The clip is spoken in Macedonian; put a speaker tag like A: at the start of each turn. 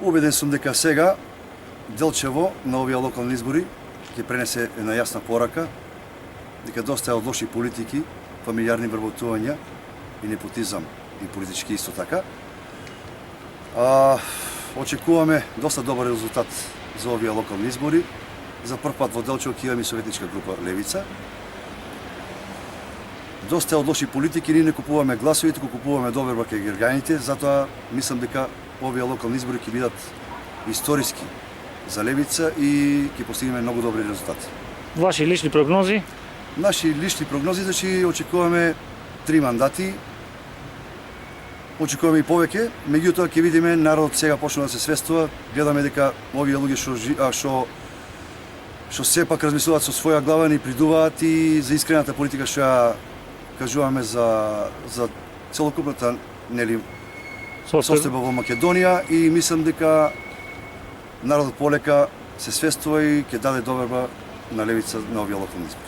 A: Убеден сум дека сега Делчево на овие локални избори ќе пренесе една јасна порака дека доста од лоши политики, фамилијарни вработувања и непотизам и политички исто така. Очекуваме доста добар резултат за овие локални избори. За прв пат во Делчево ќе имаме советничка група Левица. Доста од лоши политики, ние не купуваме гласови, туку купуваме доверба кај граѓаните, затоа мислам дека овие локални избори ќе бидат историски за Левица и ќе постигнеме многу добри резултати.
B: Ваши лични прогнози?
A: Наши лични прогнози, значи очекуваме 3 мандати. Очекуваме и повеќе, меѓутоа ќе видиме народот сега почна да се свестува, гледаме дека овие луѓе што сепак размислуваат со своја глава ни придуваат и за искрената политика што ја кажуваме за целокупната состојба во Македонија и мислам дека народот полека се свестува и ќе даде доверба на Левица на овие локални избори.